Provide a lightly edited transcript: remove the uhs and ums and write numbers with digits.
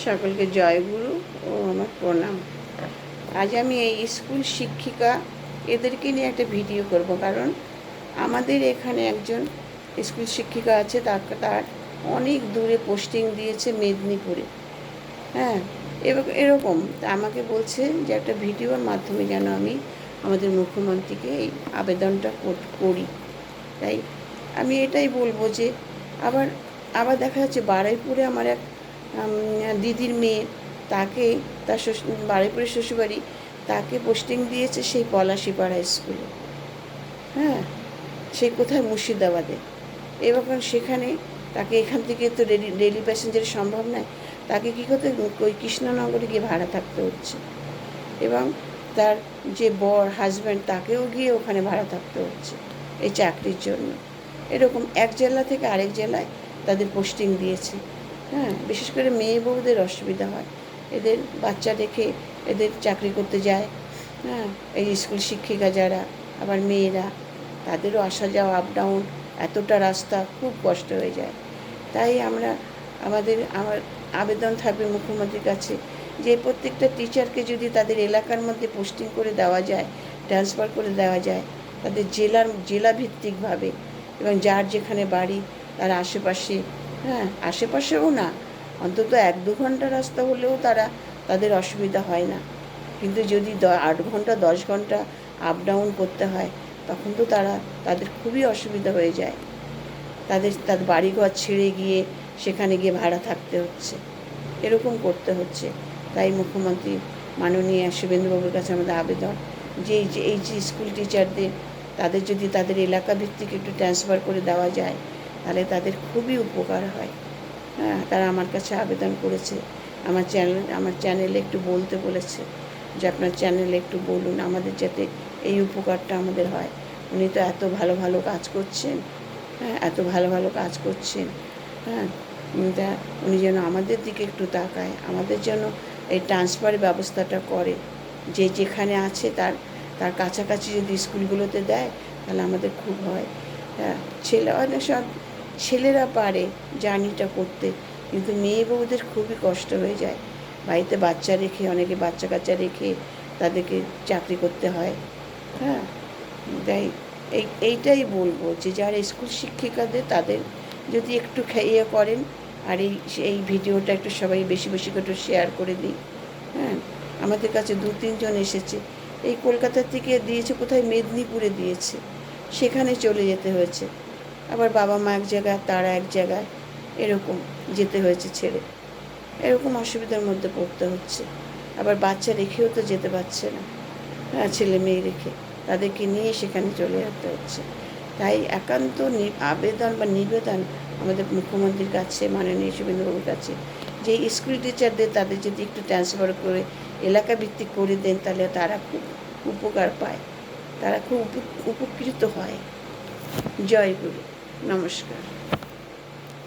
সকলকে জয়গুরু ও আমার প্রণাম। আজ আমি এই স্কুল শিক্ষিকা এদেরকে নিয়ে একটা ভিডিও করব, কারণ আমাদের এখানে একজন স্কুল শিক্ষিকা আছে, তার অনেক দূরে পোস্টিং দিয়েছে, মেদিনীপুরে। হ্যাঁ, এরকম আমাকে বলছে যে একটা ভিডিওর মাধ্যমে যেন আমি আমাদের মুখ্যমন্ত্রীকে এই আবেদনটা করি। তাই আমি এটাই বলবো যে আবার আবার দেখা যাচ্ছে বারুইপুরে আমার এক দিদির মেয়ে, তাকে তার বারুইপুরের শ্বশুরবাড়ি, তাকে পোস্টিং দিয়েছে সেই পলাশিপাড়া স্কুলে। হ্যাঁ, সে কোথায়, মুর্শিদাবাদে। এবার সেখানে তাকে এখান থেকে তো ডেলি প্যাসেঞ্জার সম্ভব নয়, তাকে কী করতে ওই কৃষ্ণনগরে গিয়ে ভাড়া থাকতে হচ্ছে, এবং তার যে হাজব্যান্ড, তাকেও গিয়ে ওখানে ভাড়া থাকতে হচ্ছে এই চাকরির জন্য। এরকম এক জেলা থেকে আরেক জেলায় তাদের পোস্টিং দিয়েছে। হ্যাঁ, বিশেষ করে মেয়ে বউদের অসুবিধা হয়, এদের বাচ্চা রেখে এদের চাকরি করতে যায়। হ্যাঁ, এই স্কুল শিক্ষিকা যারা, আবার মেয়েরা, তাদেরও আসা যাওয়া, আপ ডাউন, এতটা রাস্তা, খুব কষ্ট হয়ে যায়। তাই আমার আবেদন থাকবে মুখ্যমন্ত্রীর কাছে যে প্রত্যেকটা টিচারকে যদি তাদের এলাকার মধ্যে পোস্টিং করে দেওয়া যায়, ট্রান্সফার করে দেওয়া যায়, তাদের জেলা ভিত্তিকভাবে, এবং যার যেখানে বাড়ি তার আশেপাশে, হ্যাঁ আশেপাশেও না, অন্তত 1-2 ঘন্টা রাস্তা হলেও তাদের অসুবিধা হয় না। কিন্তু যদি 8 ঘন্টা 10 ঘন্টা আপ ডাউন করতে হয়, তখন তো তাদের খুবই অসুবিধা হয়ে যায়। তাদের বাড়িঘর ছেড়ে গিয়ে সেখানে গিয়ে ভাড়া থাকতে হচ্ছে, এরকম করতে হচ্ছে। তাই মুখ্যমন্ত্রী মাননীয় শুভেন্দুবাবুর কাছে আমাদের আবেদন যে এই যে স্কুল টিচারদের, তাদের যদি তাদের এলাকা ভিত্তিক একটু ট্রান্সফার করে দেওয়া যায়, তাহলে তাদের খুবই উপকার হয়। হ্যাঁ, তারা আমার কাছে আবেদন করেছে, আমার চ্যানেলে একটু বলতে বলেছে যে আপনার চ্যানেলে একটু বলুন আমাদের, যাতে এই উপকারটা আমাদের হয়। উনি তো এত ভালো ভালো কাজ করছেন, হ্যাঁ এত ভালো ভালো কাজ করছেন। হ্যাঁ, উনি যেন আমাদের দিকে একটু তাকায়, আমাদের যেন এই ট্রান্সফারের ব্যবস্থাটা করে, যে যেখানে আছে তার কাছাকাছি যদি স্কুলগুলোতে দেয়, তাহলে আমাদের খুব হয়। হ্যাঁ, অনেক সব ছেলেরা পারে জার্নিটা করতে, কিন্তু মেয়ে বউদের খুবই কষ্ট হয়ে যায়। বাড়িতে বাচ্চা রেখে, অনেকে বাচ্চা কাচ্চা রেখে তাদেরকে চাকরি করতে হয়। হ্যাঁ, তাই এইটাই বলবো যে যারা স্কুল শিক্ষিকাদের, তাদের যদি একটু করেন, আর এই ভিডিওটা একটু সবাই বেশি বেশি করে শেয়ার করে দিই। হ্যাঁ, আমাদের কাছে 2-3 জন এসেছে, এই কলকাতা থেকে দিয়েছে, কোথায় মেদিনীপুরে দিয়েছে, সেখানে চলে যেতে হয়েছে। আবার বাবা মা এক জায়গায়, তারা এক জায়গায়, এরকম যেতে হয়েছে ছেড়ে, এরকম অসুবিধার মধ্যে পড়তে হচ্ছে। আবার বাচ্চা রেখেও তো যেতে পারছে না, হ্যাঁ ছেলে মেয়ে রেখে তাদেরকে নিয়ে সেখানে চলে যেতে হচ্ছে। তাই একান্ত আবেদন বা নিবেদন আমাদের মুখ্যমন্ত্রীর কাছে, মাননীয় শুভেন্দুবাবুর কাছে, যে স্কুল টিচারদের তাদের যদি একটু ট্রান্সফার করে এলাকা ভিত্তিক করে দেন, তাহলে তারা খুব উপকার পায়, তারা খুব উপকৃত হয়। জয় গুরু, নমস্কার।